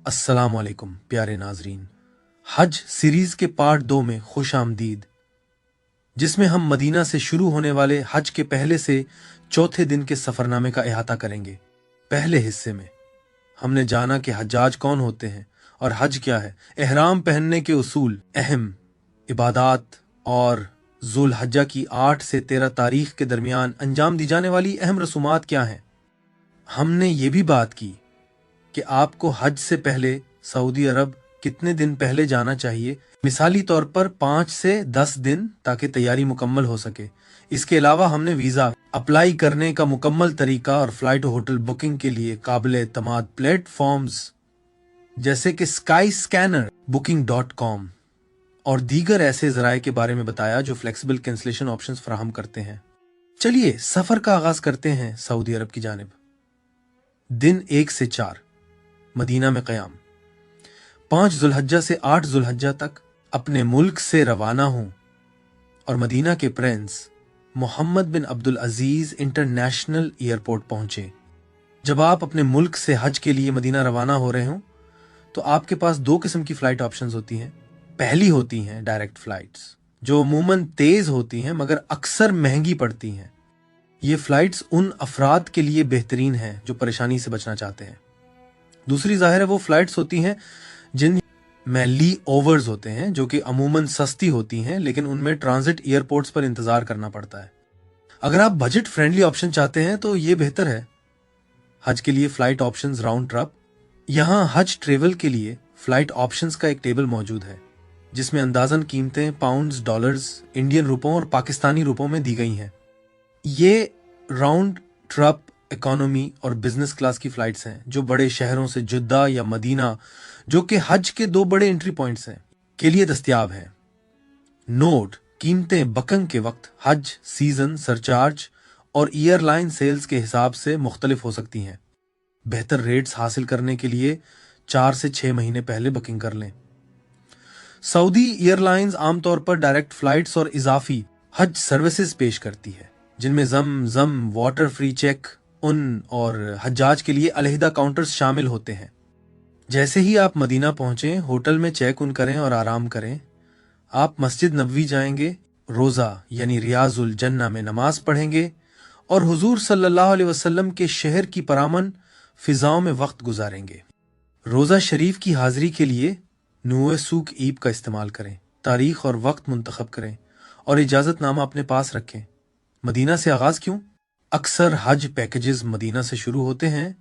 अस्सलाम वालेकुम प्यारे नाजरीन। हज सीरीज के पार्ट 2 में खुश आमदीद, जिसमें हम मदीना से शुरू होने वाले हज के पहले से चौथे दिन के सफरनामे का अहाता करेंगे। पहले हिस्से में हमने जाना कि हज्जाज कौन होते हैं और हज क्या है, एहराम पहनने के उसूल, अहम इबादात और जुल हज्जा की 8 से 13 तारीख के दरमियान अंजाम दी जाने वाली अहम रसूमात क्या हैं। हमने ये भी बात की कि आपको हज से पहले सऊदी अरब कितने दिन पहले जाना चाहिए, मिसाली तौर पर 5 से 10 दिन, ताकि तैयारी मुकम्मल हो सके। इसके अलावा हमने वीज़ा अप्लाई करने का मुकम्मल तरीका और फ्लाइट और होटल बुकिंग के लिए काबिल एतमाद प्लेटफॉर्म्स जैसे कि स्काई स्कैनर, booking.com और दीगर ऐसे ज़राए के बारे में बताया जो फ्लेक्सिबल कैंसलेशन ऑप्शंस फराहम करते हैं। चलिए सफ़र का आगाज करते हैं सऊदी अरब की जानिब। दिन 1 से 4 मदीना में क़याम। 5 जुल्हज्जा से 8 जुल्हज्जा तक अपने मुल्क से रवाना हूं और मदीना के प्रिंस मोहम्मद बिन अब्दुल अजीज इंटरनेशनल एयरपोर्ट पहुंचे। जब आप अपने मुल्क से हज के लिए मदीना रवाना हो रहे हों तो आपके पास 2 किस्म की फ्लाइट ऑप्शंस होती हैं। पहली होती हैं डायरेक्ट फ्लाइट्स, जो अमूमन तेज होती हैं मगर अक्सर महंगी पड़ती हैं। ये फ्लाइट्स उन अफराद के लिए बेहतरीन हैं जो परेशानी से बचना चाहते हैं। दूसरी ज़ाहिर है वो फ्लाइट्स होती हैं जिन में ली ओवर्स होते हैं, जो कि अमूमन सस्ती होती हैं लेकिन उनमें ट्रांजिट एयरपोर्ट्स पर इंतजार करना पड़ता है। अगर आप बजट फ्रेंडली ऑप्शन चाहते हैं तो ये बेहतर है। हज के लिए फ्लाइट ऑप्शंस राउंड ट्रिप। यहाँ हज ट्रेवल के लिए फ्लाइट ऑप्शंस का एक टेबल मौजूद है जिसमें अंदाजन कीमतें पाउंड्स, डॉलर्स, इंडियन रुपयों और पाकिस्तानी रुपयों में दी गई हैं। ये राउंड ट्रिप इकोनॉमी और बिजनेस क्लास की फ्लाइट्स हैं जो बड़े शहरों से जुद्दा या मदीना, जो कि हज के 2 बड़े एंट्री पॉइंट्स हैं, के लिए दस्तयाब हैं। नोट: कीमतें बकिंग के वक्त, हज सीजन, सरचार्ज और एयरलाइन सेल्स के हिसाब से मुख्तलिफ हो सकती हैं। बेहतर रेट्स हासिल करने के लिए 4 से 6 महीने पहले बुकिंग कर लें। सऊदी एयरलाइंस आमतौर पर डायरेक्ट फ्लाइट्स और इजाफी हज सर्विसेज पेश करती है, जिनमें जम वाटर फ्री चेक उन और हज्जाज के लिए अलहदा काउंटर्स शामिल होते हैं। जैसे ही आप मदीना पहुंचे, होटल में चेक उन करें और आराम करें। आप मस्जिद नबवी जाएंगे, रोज़ा यानी रियाजुल जन्ना में नमाज पढ़ेंगे और हुजूर सल्लल्लाहु अलैहि वसल्लम के शहर की परामन फिजाओं में वक्त गुजारेंगे। रोज़ा शरीफ की हाजिरी के लिए नुए सूक ईब का इस्तेमाल करें। तारीख और वक्त मुंतखब करें और इजाज़तनामा अपने पास रखें। मदीना से आगाज़ क्यों? अक्सर हज पैकेजेस मदीना से शुरू होते हैं,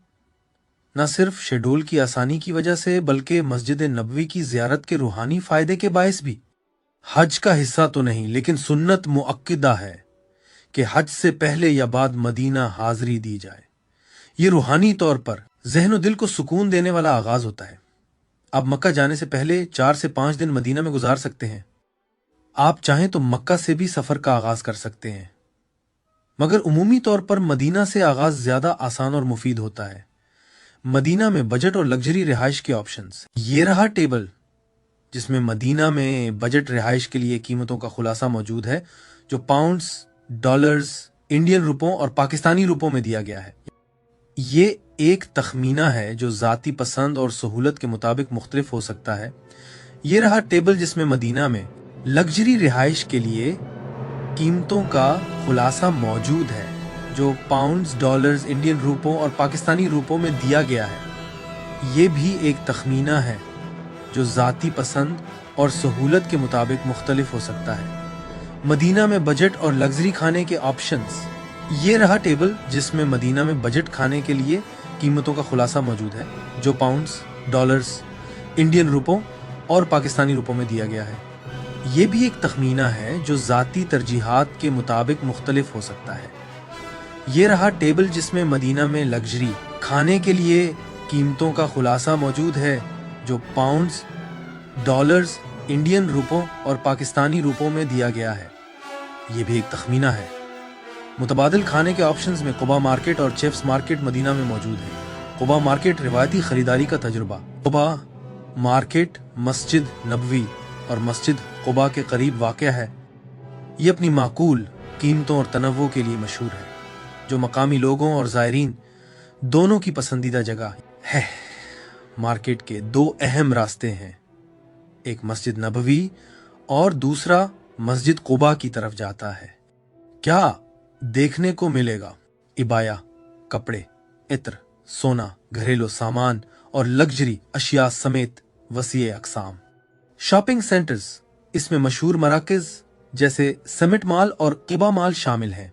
न सिर्फ शेड्यूल की आसानी की वजह से बल्कि मस्जिद नबवी की ज़ियारत के रूहानी फ़ायदे के बायस भी। हज का हिस्सा तो नहीं लेकिन सुन्नत मुअक्किदा है कि हज से पहले या बाद मदीना हाज़री दी जाए। ये रूहानी तौर पर ज़हन और दिल को सुकून देने वाला आगाज़ होता है। आप मक्का जाने से पहले 4 से 5 दिन मदीना में गुजार सकते हैं। आप चाहें तो मक्का से भी सफ़र का आगाज़ कर सकते हैं, मगर उमूमी तौर पर मदीना से आगाज़ ज़्यादा आसान और मुफीद होता है। मदीना में बजट और लग्जरी रिहाइश के ऑप्शंस। ये रहा टेबल जिसमें मदीना में बजट रिहाइश के लिए कीमतों का खुलासा मौजूद है, जो पाउंड्स, डॉलर्स, इंडियन रुपयों और पाकिस्तानी रुपयों में दिया गया है। ये एक तखमीना है जो ज़ाती पसंद और सहूलत के मुताबिक मुख्तलिफ हो सकता है। ये रहा टेबल जिसमें मदीना में लग्जरी रिहाइश के लिए कीमतों का खुलासा मौजूद है, जो पाउंड्स, डॉलर्स, इंडियन रुपयों और पाकिस्तानी रुपयों में दिया गया है। ये भी एक तखमीना है जो ज़ाती पसंद और सहूलत के मुताबिक मुख्तलिफ हो सकता है। मदीना में बजट और लग्जरी खाने के ऑप्शंस। ये रहा टेबल जिसमें मदीना में बजट खाने के लिए कीमतों का खुलासा मौजूद है, जो पाउंड्स, डॉलर्स, इंडियन रुपयों और पाकिस्तानी रुपयों में दिया गया है। ये भी एक तखमीना है जो ज़ाती तरजीहात के मुताबिक मुख्तलिफ हो सकता है। ये रहा टेबल जिसमें मदीना में लग्जरी खाने के लिए कीमतों का खुलासा मौजूद है, जो पाउंड्स, डॉलर्स, इंडियन रुपयों और पाकिस्तानी रुपयों में दिया गया है। ये भी एक तखमीना है। मुतबादिल खाने के ऑप्शंस में कुबा मार्केट और चेफ्स मार्केट मदीना में मौजूद है। कुबा मार्केट रिवायती खरीदारी का तजुर्बा। कुबा मार्केट मस्जिद नबवी और मस्जिद कुबा के करीब वाक़या है। ये अपनी माकूल कीमतों और तनव्वुं के लिए मशहूर है, जो मकामी लोगों और ज़ायरीन दोनों की पसंदीदा जगह है। मार्केट के दो अहम रास्ते हैं, एक मस्जिद नबवी और दूसरा मस्जिद कुबा की तरफ जाता है। क्या देखने को मिलेगा? इबाया, कपड़े, इत्र, सोना, घरेलू सामान और लग्जरी अशिया समेत वसीए अकसाम। शॉपिंग सेंटर्स, इसमें मशहूर मराकज जैसे समिट मॉल और किबा मॉल शामिल हैं।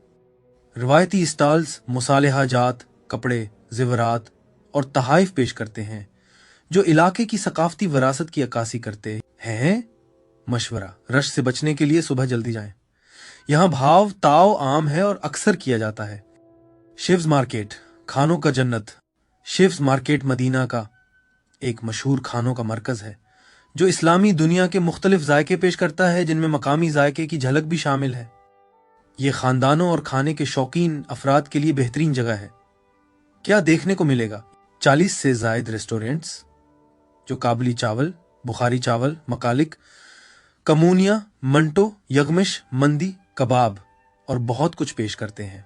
रिवायती स्टॉल्स मुसालिहा जात, कपड़े, ज़ेवरात और तहाइफ पेश करते हैं जो इलाके की सकाफती विरासत की अक्कासी करते हैं। मशवरा, रश से बचने के लिए सुबह जल्दी जाएं। यहाँ भाव ताव आम है और अक्सर किया जाता है। शिव्स मार्केट, खानों का जन्नत। शिव्स मार्केट मदीना का एक मशहूर खानों का मरकज है जो इस्लामी दुनिया के मुख्तलिफ जायके पेश करता है, जिनमें मकामी जायके की झलक भी शामिल है। ये खानदानों और खाने के शौकीन अफराद के लिए बेहतरीन जगह है। क्या देखने को मिलेगा? 40 से जायद रेस्टोरेंट्स जो काबली चावल, बुखारी चावल, मकालिक, कमूनिया, मंटो, यगमिश, मंदी, कबाब और बहुत कुछ पेश करते हैं।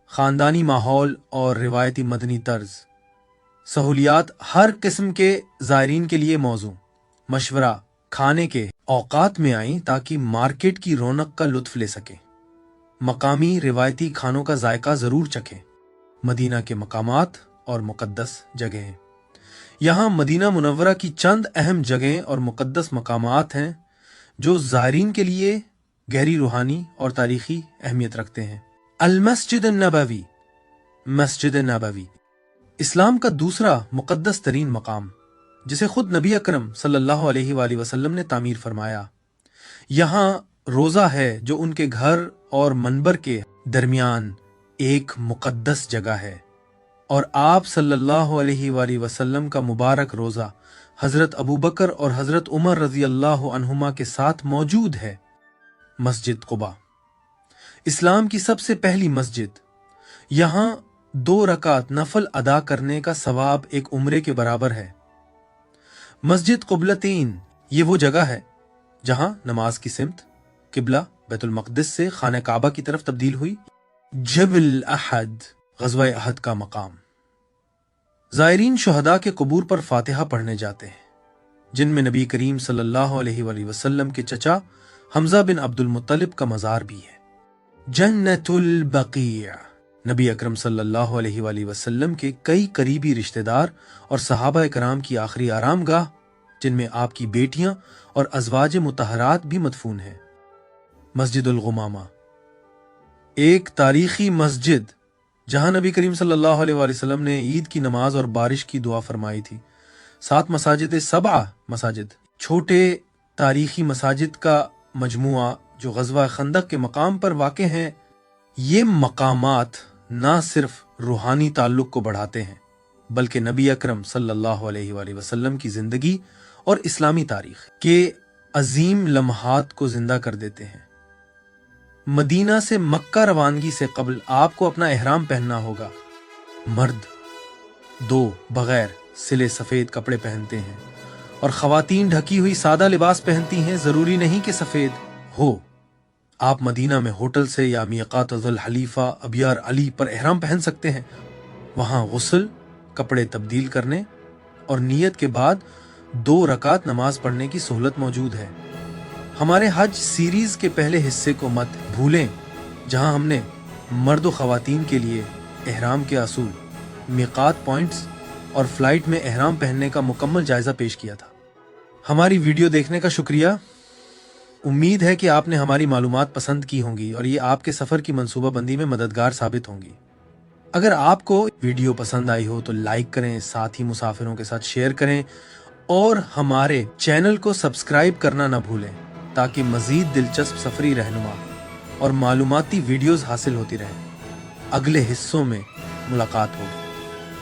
खानदानी माहौल और रिवायती मदनी तर्ज, सहूलियात हर किस्म के ज़ायरीन के लिए मौजू। मशवरा, खाने के औकात में आएं ताकि मार्केट की रौनक का लुत्फ ले सकें। मकामी रिवायती खानों का जायका जरूर चखें। मदीना के मकामात और मुकद्दस जगहें, यहाँ मदीना मुनव्वरा की चंद अहम जगहें और मुकद्दस मकामात हैं जो ज़ायरीन के लिए गहरी रूहानी और तारीखी अहमियत रखते हैं। अल मस्जिद नबवी, मस्जिद नबवी इस्लाम का दूसरा मुकद्दस तरीन मकाम जिसे खुद नबी अकरम सल्लल्लाहु अलैहि वसल्लम ने तामीर फरमाया। यहाँ रोज़ा है जो उनके घर और मनबर के दरमियान एक मुकद्दस जगह है और आप सल्लल्लाहु अलैहि वसल्लम का मुबारक रोज़ा हज़रत अबू बकर और हज़रत उमर रज़ी अल्लाह अन्हुमा के साथ मौजूद है। मस्जिद कुबा, इस्लाम की सबसे पहली मस्जिद। यहाँ 2 रकात नफल अदा करने का सवाब एक उम्रे के बराबर है। मस्जिद क़ुबलतैन, ये वो जगह है जहां नमाज की सिमत किबला बैतुल मक़दिस से खाने काबा की तरफ तब्दील हुई। जबल अहद, ग़ज़वा अहद का मकाम। ज़ायरीन शुहदा के कबूर पर फातिहा पढ़ने जाते हैं, जिनमें नबी करीम सल्लल्लाहु अलैहि वसल्लम के चचा हमजा बिन अब्दुल मुत्तलिब का मज़ार भी है। जन्नतुल बक़ीअ, नबी अकरम सल्लल्लाहु अलैहि वसल्लम के कई करीबी रिश्तेदार और सहाबा कराम की आखिरी आरामगाह, जिनमें आपकी बेटियां और अज़वाज मुतहरात भी मदफून हैं। मस्जिदुल गुमामा, एक तारीखी मस्जिद जहां नबी करीम सल्लल्लाहु अलैहि वसल्लम ने ईद की नमाज और बारिश की दुआ फरमाई थी। 7 मसाजिद, 7 मसाजिद, छोटे तारीखी मसाजिद का मजमुआ जो ग़ज़वा खंदक के मकाम पर वाक़े हैं। ये मकामात ना सिर्फ रूहानी ताल्लुक़ को बढ़ाते हैं बल्कि नबी अकरम सल्लल्लाहु अलैहि वसल्लम की ज़िंदगी और इस्लामी तारीख़ के अजीम लम्हात को जिंदा कर देते हैं। मदीना से मक्का रवानगी से कबल आपको अपना एहराम पहनना होगा। मर्द 2 बगैर सिले सफ़ेद कपड़े पहनते हैं और ख़वातीन ढकी हुई सादा लिबास पहनती हैं, ज़रूरी नहीं कि सफ़ेद हो। आप मदीना में होटल से या मीक़ात ज़ुल हलीफ़ा अबियार अली पर एहराम पहन सकते हैं। वहाँ गुस्ल, कपड़े तब्दील करने और नियत के बाद 2 रकात नमाज पढ़ने की सहूलत मौजूद है। हमारे हज सीरीज़ के पहले हिस्से को मत भूलें, जहाँ हमने मर्द व ख़वातीन के लिए एहराम के असूल, मीक़ात पॉइंट्स और फ़्लाइट में एहराम पहनने का मुकम्मल जायज़ा पेश किया था। हमारी वीडियो देखने का शुक्रिया। उम्मीद है कि आपने हमारी मालूमात पसंद की होंगी और ये आपके सफ़र की मंसूबाबंदी में मददगार साबित होंगी। अगर आपको वीडियो पसंद आई हो तो लाइक करें, साथ ही मुसाफिरों के साथ शेयर करें और हमारे चैनल को सब्सक्राइब करना ना भूलें ताकि मज़ीद दिलचस्प सफ़री रहनुमा और मालूमाती वीडियोज़ हासिल होती रहें। अगले हिस्सों में मुलाकात होगी।